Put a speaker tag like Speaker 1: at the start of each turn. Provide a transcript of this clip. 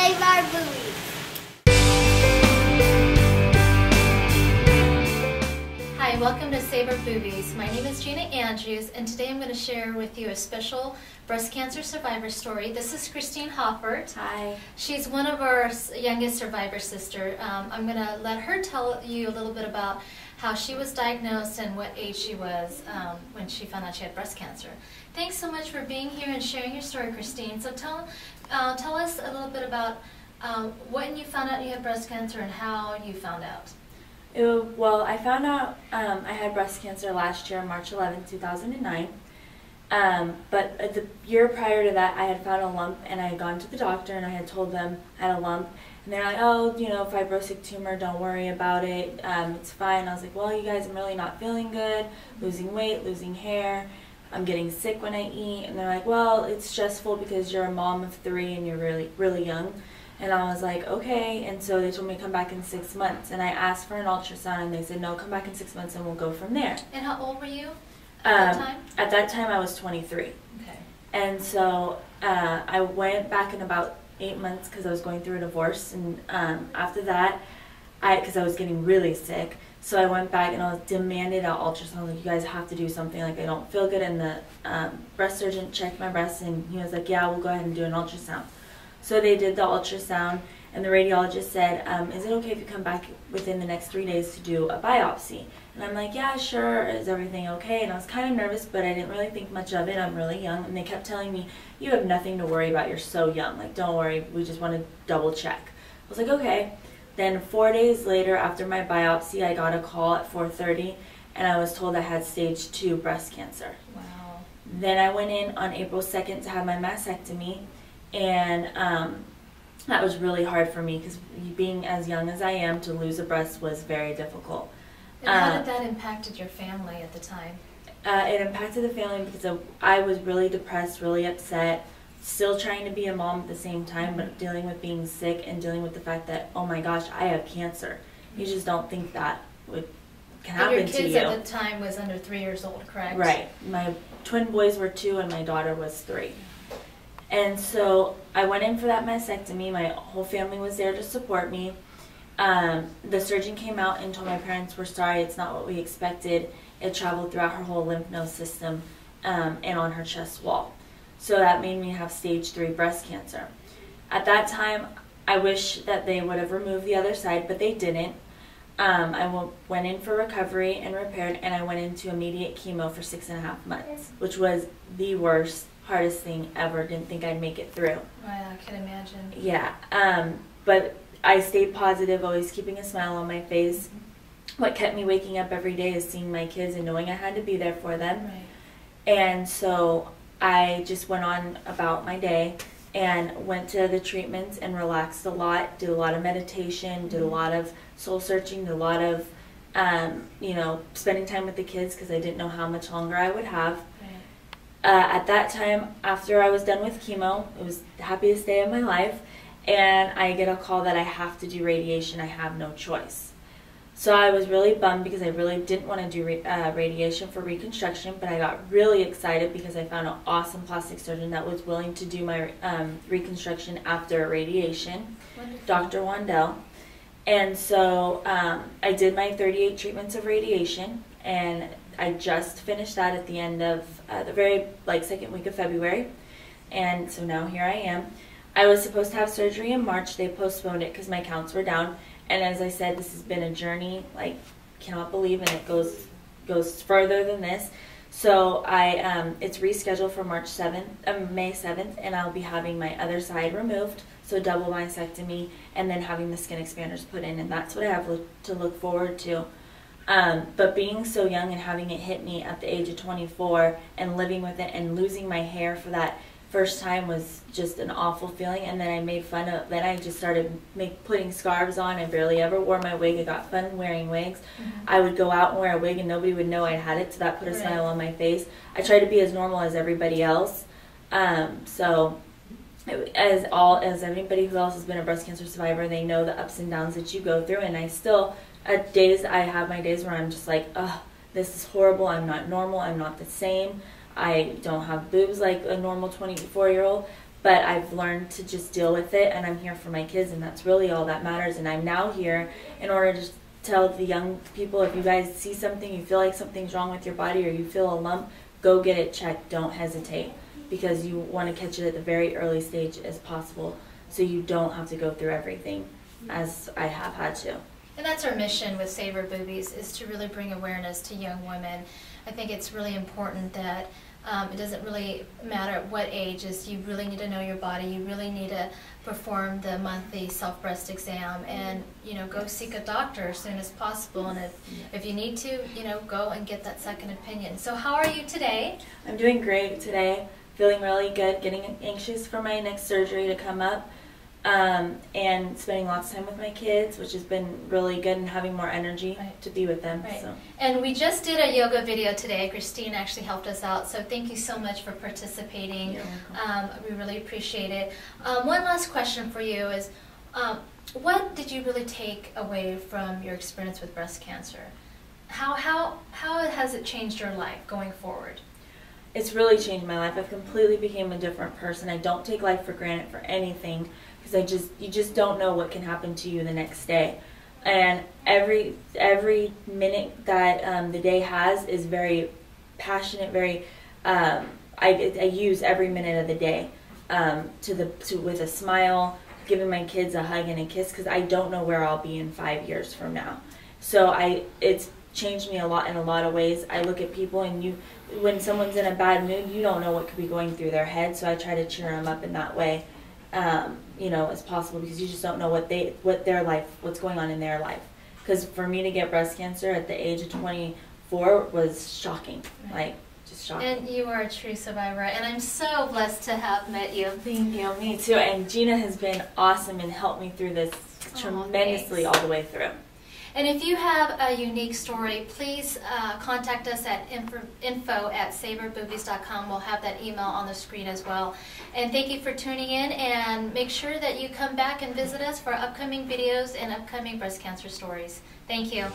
Speaker 1: Save our boobies.
Speaker 2: Hi, welcome to Save Our Boobies. My name is Gina Andrews, and today I'm going to share with you a special breast cancer survivor story. This is Christine Hoffert.
Speaker 3: Hi.
Speaker 2: She's one of our youngest survivor sister. I'm going to let her tell you a little bit about how she was diagnosed and what age she was when she found out she had breast cancer. Thanks so much for being here and sharing your story, Christine. So tell us a little bit about when you found out you had breast cancer and how you found out.
Speaker 3: Well, I found out I had breast cancer last year, March 11, 2009. But the year prior to that, I had found a lump, and I had gone to the doctor, and I had told them I had a lump. And they're like, oh, you know, fibrosing tumor, don't worry about it. It's fine. I was like, well, you guys, I'm really not feeling good, losing weight, losing hair. I'm getting sick when I eat. And they're like, well, it's stressful because you're a mom of 3 and you're really, really young. And I was like, okay. And so they told me to come back in 6 months. And I asked for an ultrasound, and they said, no, come back in 6 months and we'll go from there.
Speaker 2: And how old were you at that time?
Speaker 3: At that time, I was 23.
Speaker 2: Okay.
Speaker 3: And so I went back in about 8 months because I was going through a divorce. And after that, because I was getting really sick, so I went back and I was demanded an ultrasound. Like, you guys have to do something. Like, I don't feel good. And the breast surgeon checked my breasts, and he was like, yeah, we'll go ahead and do an ultrasound. So they did the ultrasound, and the radiologist said, is it okay if you come back within the next 3 days to do a biopsy? And I'm like, yeah, sure, is everything okay? And I was kind of nervous, but I didn't really think much of it. I'm really young. And they kept telling me, you have nothing to worry about. You're so young. Like, don't worry. We just want to double check. I was like, okay. Then 4 days later, after my biopsy, I got a call at 4:30, and I was told I had stage 2 breast cancer.
Speaker 2: Wow.
Speaker 3: Then I went in on April 2nd to have my mastectomy. And that was really hard for me because being as young as I am, to lose a breast was very difficult.
Speaker 2: And how did that impacted your family at the time?
Speaker 3: It impacted the family because I was really depressed, really upset, still trying to be a mom at the same time, but dealing with being sick and dealing with the fact that, oh my gosh, I have cancer. You just don't think that can happen to you.
Speaker 2: And your kids at the time was under 3 years old, correct? Right.
Speaker 3: My twin boys were 2 and my daughter was 3. And so I went in for that mastectomy. My whole family was there to support me. The surgeon came out and told my parents, we're sorry, it's not what we expected. It traveled throughout her whole lymph node system and on her chest wall. So that made me have stage 3 breast cancer. At that time, I wish that they would have removed the other side, but they didn't. I went in for recovery and repaired, and I went into immediate chemo for 6.5 months, which was the worst, hardest thing ever. Didn't think I'd make it through.
Speaker 2: Wow, I can imagine.
Speaker 3: Yeah, but I stayed positive, always keeping a smile on my face. Mm-hmm. What kept me waking up every day is seeing my kids and knowing I had to be there for them.
Speaker 2: Right.
Speaker 3: And so I just went on about my day and went to the treatments and relaxed a lot, did a lot of meditation, did a lot of soul searching, did a lot of, spending time with the kids because I didn't know how much longer I would have. At that time, after I was done with chemo, it was the happiest day of my life, and I get a call that I have to do radiation. I have no choice. So I was really bummed because I really didn't want to do radiation for reconstruction, but I got really excited because I found an awesome plastic surgeon that was willing to do my reconstruction after radiation,
Speaker 2: Wonderful.
Speaker 3: Dr. Wandell. And so I did my 38 treatments of radiation, and I just finished that at the end of the very second week of February, and so now here I am. I was supposed to have surgery in March. They postponed it because my counts were down, and as I said, this has been a journey, cannot believe, and it goes further than this. So it's rescheduled for May 7th, and I'll be having my other side removed, so double mastectomy, and then having the skin expanders put in, and that's what I have to look forward to. But being so young and having it hit me at the age of 24 and living with it and losing my hair for that first time was just an awful feeling. And then I made fun of, then I just started putting scarves on. I barely ever wore my wig. I got fun wearing wigs. Mm-hmm. I would go out and wear a wig and nobody would know I had it, so that put a smile on my face. I tried to be as normal as everybody else. As anybody who else has been a breast cancer survivor, they know the ups and downs that you go through, and I still, I have my days where I'm just like, ugh, this is horrible, I'm not normal, I'm not the same, I don't have boobs like a normal 24-year-old, but I've learned to just deal with it, and I'm here for my kids, and that's really all that matters. And I'm now here in order to tell the young people, if you guys see something, you feel like something's wrong with your body, or you feel a lump, go get it checked. Don't hesitate, because you want to catch it at the very early stage as possible, so you don't have to go through everything as I have had to.
Speaker 2: And that's our mission with Save Our Boobies, is to really bring awareness to young women. I think it's really important that it doesn't really matter at what age, is you really need to know your body. You really need to perform the monthly self-breast exam, and go seek a doctor as soon as possible. And if you need to, go and get that second opinion. So how are you today? I'm
Speaker 3: doing great today. Feeling really good. Getting anxious for my next surgery to come up. And spending lots of time with my kids, which has been really good, and having more energy to be with them.
Speaker 2: Right.
Speaker 3: So.
Speaker 2: And we just did a yoga video today. Christine actually helped us out, so thank you so much for participating.
Speaker 3: You're welcome.
Speaker 2: We really appreciate it. One last question for you is, what did you really take away from your experience with breast cancer? How has it changed your life going forward?
Speaker 3: It's really changed my life. I've completely become a different person. I don't take life for granted for anything, because you just don't know what can happen to you the next day. And every minute that the day has is very passionate. Very I use every minute of the day with a smile, giving my kids a hug and a kiss, because I don't know where I'll be in 5 years from now. So it's changed me a lot in a lot of ways. I look at people, and when someone's in a bad mood, you don't know what could be going through their head, so I try to cheer them up in that way, as possible, because you just don't know what's going on in their life. Because for me to get breast cancer at the age of 24 was shocking, just shocking.
Speaker 2: And you are a true survivor, and I'm so blessed to have met you.
Speaker 3: Thank you, me too. And Gina has been awesome and helped me through this tremendously all the way through.
Speaker 2: And if you have a unique story, please contact us at info@saverboobies.com. We'll have that email on the screen as well. And thank you for tuning in, and make sure that you come back and visit us for upcoming videos and upcoming breast cancer stories. Thank you.